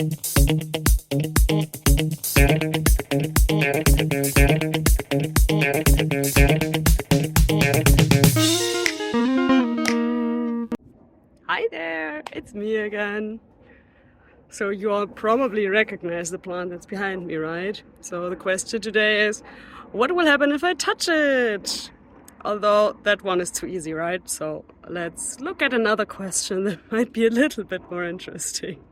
Hi there, it's me again. So you all probably recognize the plant that's behind me, right? So the question today is, what will happen if I touch it? Although that one is too easy, right? So let's look at another question that might be a little bit more interesting.